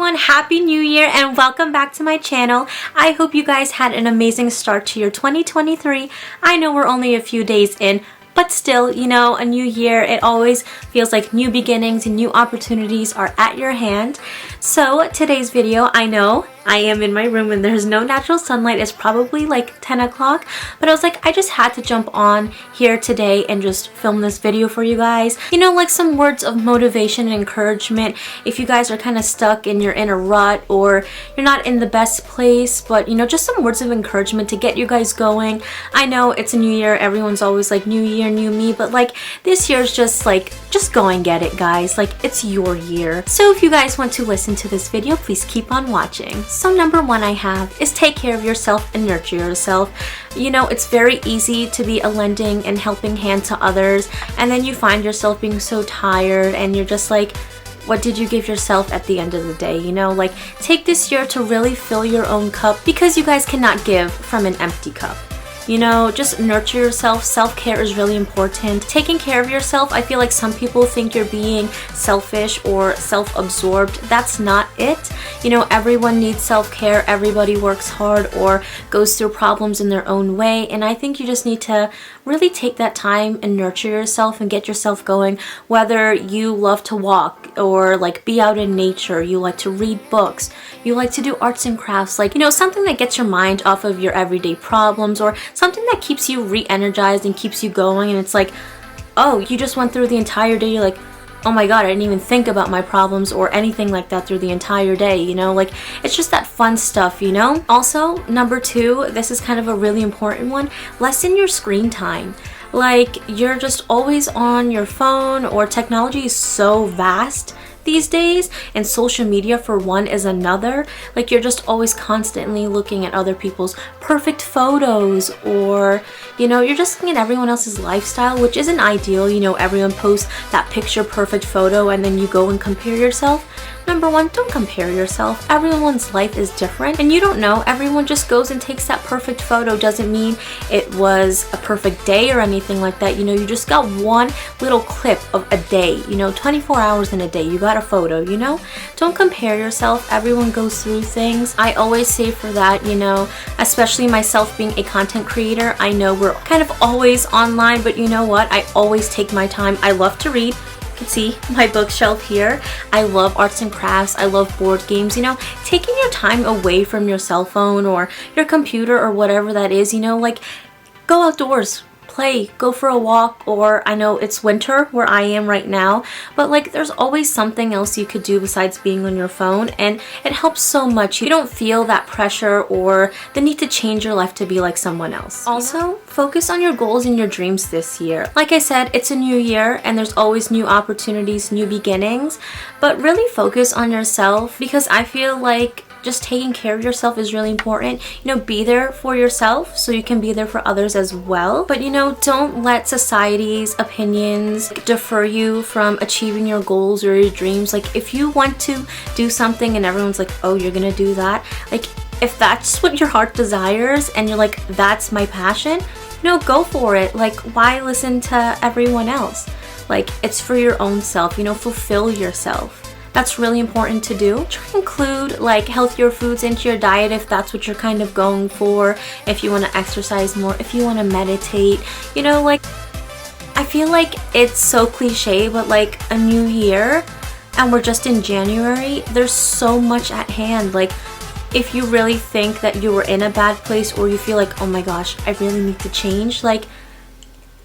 everyone, Happy New Year and welcome back to my channel. I hope you guys had an amazing start to your 2023. I know we're only a few days in, but still, you know, a new year, it always feels like new beginnings and new opportunities are at your hand. So today's video, I know I am in my room and there's no natural sunlight. It's probably like 10 o'clock, but I was like, I just had to jump on here today and just film this video for you guys. You know, like some words of motivation and encouragement if you guys are kind of stuck and you're in a rut or you're not in the best place, but you know, just some words of encouragement to get you guys going. I know it's a new year, everyone's always like new year, new me, but like this year's just like, just go and get it, guys. Like it's your year. So if you guys want to listen to this video, please keep on watching. So number one I have is take care of yourself and nurture yourself. You know, it's very easy to be a lending and helping hand to others, and then you find yourself being so tired and you're just like, what did you give yourself at the end of the day? You know, like take this year to really fill your own cup, because you guys cannot give from an empty cup. You know, just nurture yourself. Self-care is really important. Taking care of yourself, I feel like some people think you're being selfish or self-absorbed. That's not it. You know, everyone needs self-care. Everybody works hard or goes through problems in their own way. And I think you just need to really take that time and nurture yourself and get yourself going. Whether you love to walk or like be out in nature, you like to read books, you like to do arts and crafts, like, you know, something that gets your mind off of your everyday problems, or something that keeps you re-energized and keeps you going. And it's like, oh, you just went through the entire day, you're like, oh my god, I didn't even think about my problems or anything like that through the entire day, you know, like it's just that fun stuff, you know. Also, number two, this is kind of a really important one, lessen your screen time. Like you're just always on your phone, or technology is so vast these days, and social media for one is another. Like you're just always constantly looking at other people's perfect photos, or you know, you're just looking at everyone else's lifestyle, which isn't ideal. You know, everyone posts that picture perfect photo and then you go and compare yourself. Number one, don't compare yourself. Everyone's life is different and you don't know. Everyone just goes and takes that perfect photo. Doesn't mean it was a perfect day or anything like that. You know, you just got one little clip of a day, you know, 24 hours in a day, you got a photo, you know. Don't compare yourself. Everyone goes through things. I always say for that, you know, especially myself being a content creator, I know we're kind of always online, but you know what? I always take my time. I love to read. See my bookshelf here. I love arts and crafts. I love board games. You know, taking your time away from your cell phone or your computer or whatever that is, you know, like go outdoors, play, go for a walk. Or I know it's winter where I am right now, but like there's always something else you could do besides being on your phone, and it helps so much. You don't feel that pressure or the need to change your life to be like someone else. Also, focus on your goals and your dreams this year. Like I said, it's a new year and there's always new opportunities, new beginnings, but really focus on yourself, because I feel like just taking care of yourself is really important. You know, be there for yourself so you can be there for others as well. But you know, don't let society's opinions defer you from achieving your goals or your dreams. Like if you want to do something and everyone's like, oh, you're gonna do that, like if that's what your heart desires and you're like, that's my passion, no, go for it. Like why listen to everyone else? Like it's for your own self, you know, fulfill yourself. That's really important to do. Try to include like healthier foods into your diet if that's what you're kind of going for. If you want to exercise more, if you want to meditate, you know, like I feel like it's so cliche, but like a new year and we're just in January, there's so much at hand. Like if you really think that you were in a bad place, or you feel like, oh my gosh, I really need to change, like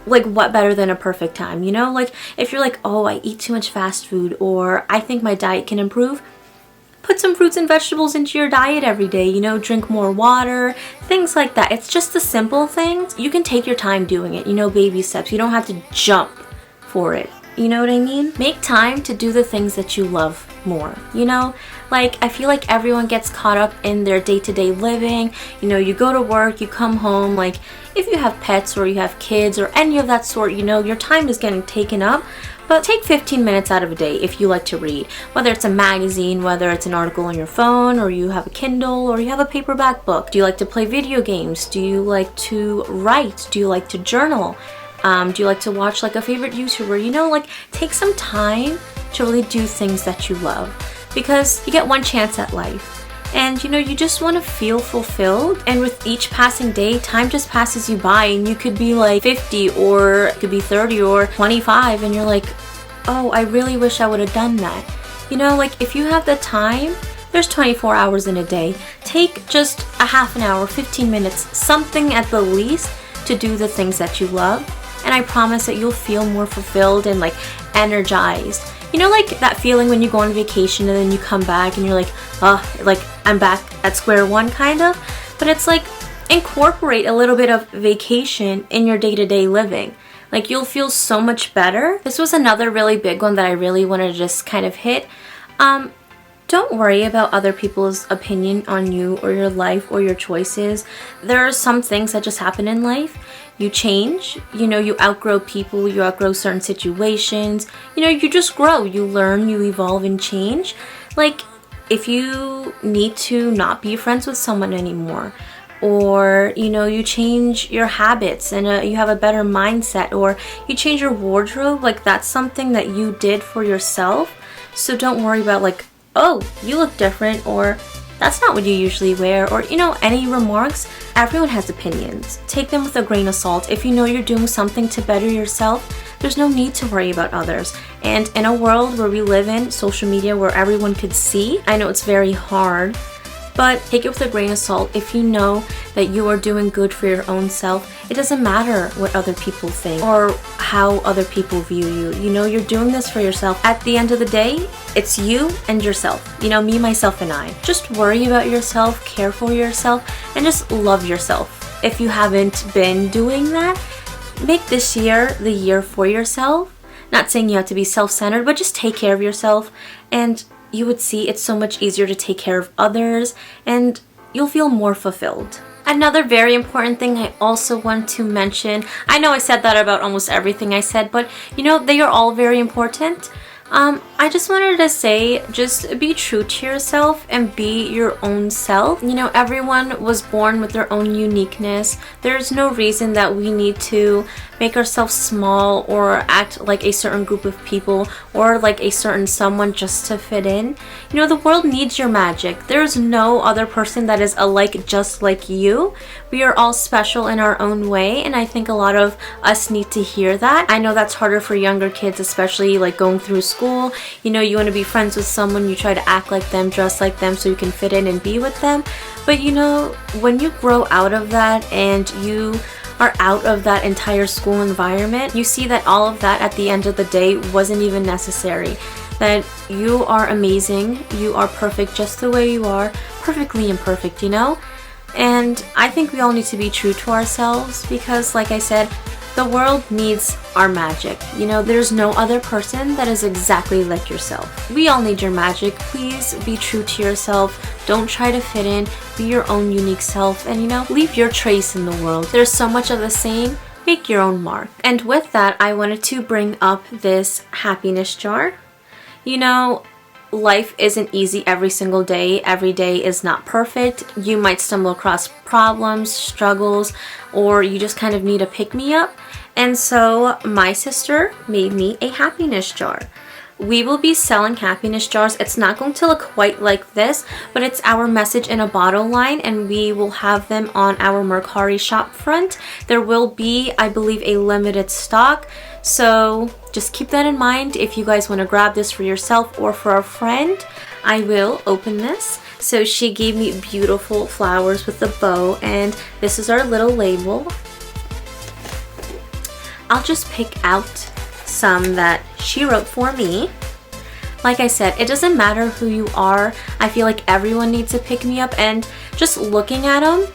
what better than a perfect time, you know? Like if you're like, oh, I eat too much fast food, or I think my diet can improve, put some fruits and vegetables into your diet every day, you know, drink more water, things like that. It's just the simple things. You can take your time doing it, you know, baby steps. You don't have to jump for it. You know what I mean? Make time to do the things that you love more, you know? Like I feel like everyone gets caught up in their day-to-day living. You know, you go to work, you come home, like if you have pets or you have kids or any of that sort, you know, your time is getting taken up. But take 15 minutes out of a day if you like to read, whether it's a magazine, whether it's an article on your phone, or you have a Kindle, or you have a paperback book. Do you like to play video games? Do you like to write? Do you like to journal? Do you like to watch like a favorite YouTuber? You know, like take some time to really do things that you love. because you get one chance at life. And you know, you just want to feel fulfilled, and with each passing day, time just passes you by, and you could be like 50 or it could be 30 or 25, and you're like, oh, I really wish I would have done that. You know, like if you have the time, there's 24 hours in a day. Take just a half an hour, 15 minutes, something at the least to do the things that you love, and I promise that you'll feel more fulfilled and like energized. You know, like that feeling when you go on vacation and then you come back and you're like, oh, like I'm back at square one kind of. But it's like, incorporate a little bit of vacation in your day-to-day living. Like you'll feel so much better. This was another really big one that I really wanted to just kind of hit. Don't worry about other people's opinion on you or your life or your choices. There are some things that just happen in life. You change, you know, you outgrow people, you outgrow certain situations, you know, you just grow, you learn, you evolve and change. Like if you need to not be friends with someone anymore, or you know, you change your habits and you have a better mindset, or you change your wardrobe, like that's something that you did for yourself. So don't worry about like, oh, you look different, or that's not what you usually wear, or you know, any remarks. Everyone has opinions. Take them with a grain of salt. If you know you're doing something to better yourself, there's no need to worry about others. And in a world where we live in, social media, where everyone could see, I know it's very hard, but take it with a grain of salt. If you know that you are doing good for your own self, it doesn't matter what other people think or how other people view you. You know, you're doing this for yourself. At the end of the day, it's you and yourself. You know, me, myself, and I. Just worry about yourself, care for yourself, and just love yourself. If you haven't been doing that, make this year the year for yourself. Not saying you have to be self-centered, but just take care of yourself, and you would see it's so much easier to take care of others, and you'll feel more fulfilled. Another very important thing I also want to mention, I know I said that about almost everything I said, but you know, they are all very important. I just wanted to say, just be true to yourself and be your own self. You know, everyone was born with their own uniqueness. There's no reason that we need to make ourselves small or act like a certain group of people or like a certain someone just to fit in. You know, the world needs your magic. There's no other person that is alike just like you. We are all special in our own way, and I think a lot of us need to hear that. I know that's harder for younger kids, especially like going through school. You know, you want to be friends with someone, you try to act like them, dress like them so you can fit in and be with them. But you know, when you grow out of that and you are out of that entire school environment, you see that all of that at the end of the day wasn't even necessary. That you are amazing, you are perfect just the way you are, perfectly imperfect, you know? And I think we all need to be true to ourselves because, like I said, the world needs our magic. You know, there's no other person that is exactly like yourself. We all need your magic. Please be true to yourself. Don't try to fit in. Be your own unique self and, you know, leave your trace in the world. There's so much of the same. Make your own mark. And with that, I wanted to bring up this happiness jar. You know, life isn't easy every single day. Every day is not perfect. You might stumble across problems, struggles, or you just kind of need a pick-me-up. And so my sister made me a happiness jar. We will be selling happiness jars. It's not going to look quite like this, but it's our message in a bottle line, and we will have them on our Mercari shop front. There will be, I believe, a limited stock. So just keep that in mind if you guys want to grab this for yourself or for a friend. I will open this. So she gave me beautiful flowers with a bow, and this is our little label. I'll just pick out some that she wrote for me. Like I said, it doesn't matter who you are. I feel like everyone needs to pick me up, and just looking at them,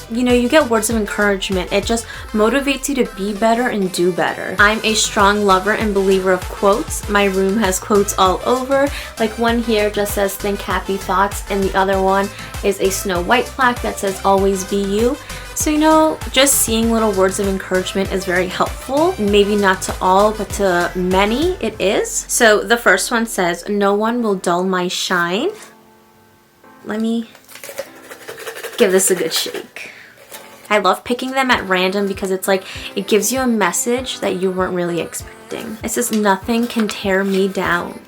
you know, you get words of encouragement. It just motivates you to be better and do better. I'm a strong lover and believer of quotes. My room has quotes all over. Like one here just says, think happy thoughts, and the other one is a Snow White plaque that says, always be you. So, you know, just seeing little words of encouragement is very helpful. Maybe not to all, but to many it is. So the first one says, no one will dull my shine. Let me give this a good shake. I love picking them at random because it's like, it gives you a message that you weren't really expecting. It says, nothing can tear me down.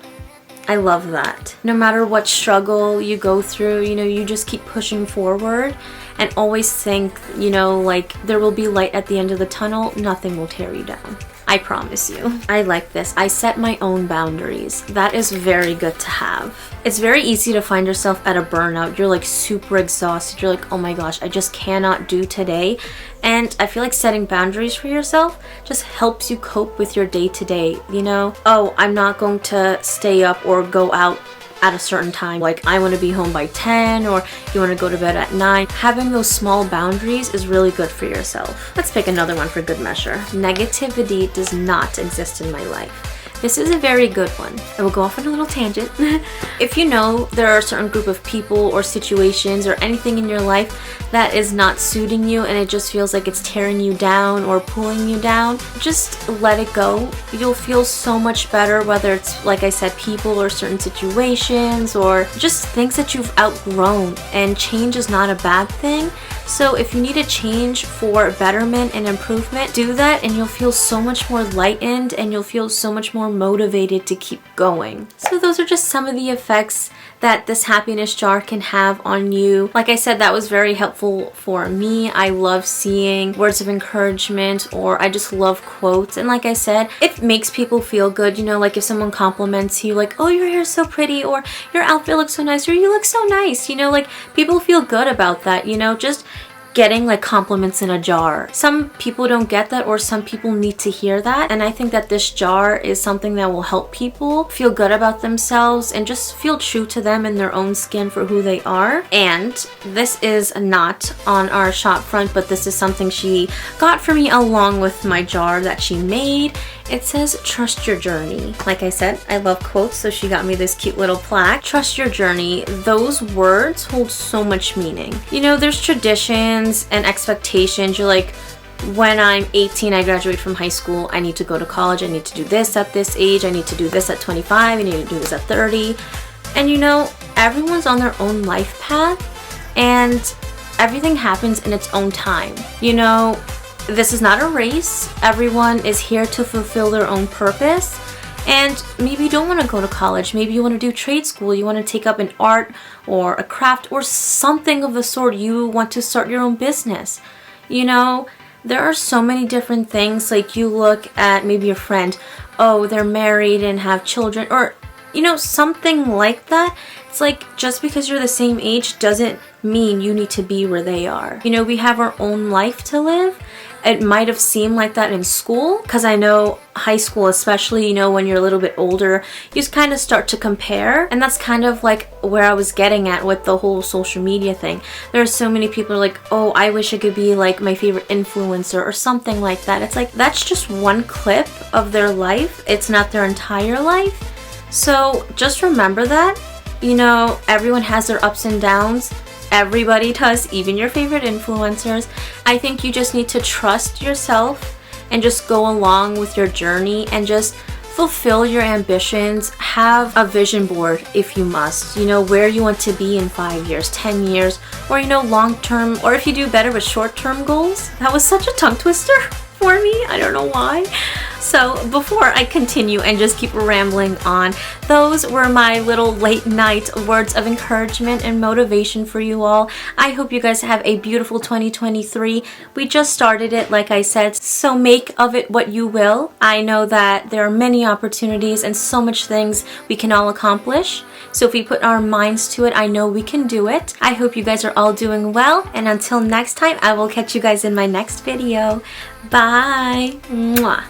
I love that. No matter what struggle you go through, you know, you just keep pushing forward and always think, you know, like there will be light at the end of the tunnel. Nothing will tear you down. I promise you. I like this. I set my own boundaries. That is very good to have. It's very easy to find yourself at a burnout. You're like super exhausted. You're like, oh my gosh, I just cannot do today. And I feel like setting boundaries for yourself just helps you cope with your day to day, you know? Oh, I'm not going to stay up or go out at a certain time. Like I want to be home by 10 or you want to go to bed at 9. Having those small boundaries is really good for yourself. Let's pick another one for good measure. Negativity does not exist in my life. This is a very good one. I will go off on a little tangent. If you know there are a certain group of people or situations or anything in your life that is not suiting you and it just feels like it's tearing you down or pulling you down, just let it go. You'll feel so much better, whether it's, like I said, people or certain situations or just things that you've outgrown. And change is not a bad thing. So if you need a change for betterment and improvement, do that and you'll feel so much more lightened and you'll feel so much more motivated to keep going. So those are just some of the effects that this happiness jar can have on you. Like I said, that was very helpful for me. I love seeing words of encouragement, or I just love quotes. And like I said, it makes people feel good. You know, like if someone compliments you, like, oh, your hair's so pretty, or your outfit looks so nice, or you look so nice. You know, like people feel good about that, you know, just getting like compliments in a jar. Some people don't get that, or some people need to hear that. And I think that this jar is something that will help people feel good about themselves and just feel true to them in their own skin for who they are. And this is not on our shop front, but this is something she got for me along with my jar that she made. It says, trust your journey. Like I said, I love quotes, so she got me this cute little plaque. Trust your journey. Those words hold so much meaning. You know, there's traditions and expectations. You're like, when I'm 18, I graduate from high school, I need to go to college, I need to do this at this age, I need to do this at 25, I need to do this at 30. And you know, everyone's on their own life path and everything happens in its own time. You know, this is not a race. Everyone is here to fulfill their own purpose. And maybe you don't want to go to college. Maybe you want to do trade school. You want to take up an art or a craft or something of the sort. You want to start your own business. You know, there are so many different things. Like you look at maybe a friend, oh, they're married and have children, or, you know, something like that. It's like just because you're the same age doesn't mean you need to be where they are. You know, we have our own life to live. It might have seemed like that in school, because I know high school especially, you know, when you're a little bit older, you just kind of start to compare. And that's kind of like where I was getting at with the whole social media thing. There are so many people who are like, oh, I wish I could be like my favorite influencer or something like that. It's like, that's just one clip of their life. It's not their entire life. So just remember that, you know, everyone has their ups and downs. Everybody does, even your favorite influencers. I think you just need to trust yourself and just go along with your journey and just fulfill your ambitions. Have a vision board if you must, you know, where you want to be in 5 years, 10 years, or, you know, long term, or if you do better with short term goals. That was such a tongue twister for me. I don't know why. So before I continue and just keep rambling on, those were my little late night words of encouragement and motivation for you all. I hope you guys have a beautiful 2023. We just started it, like I said, so make of it what you will. I know that there are many opportunities and so much things we can all accomplish. So if we put our minds to it, I know we can do it. I hope you guys are all doing well. And until next time, I will catch you guys in my next video. Bye. Mwah.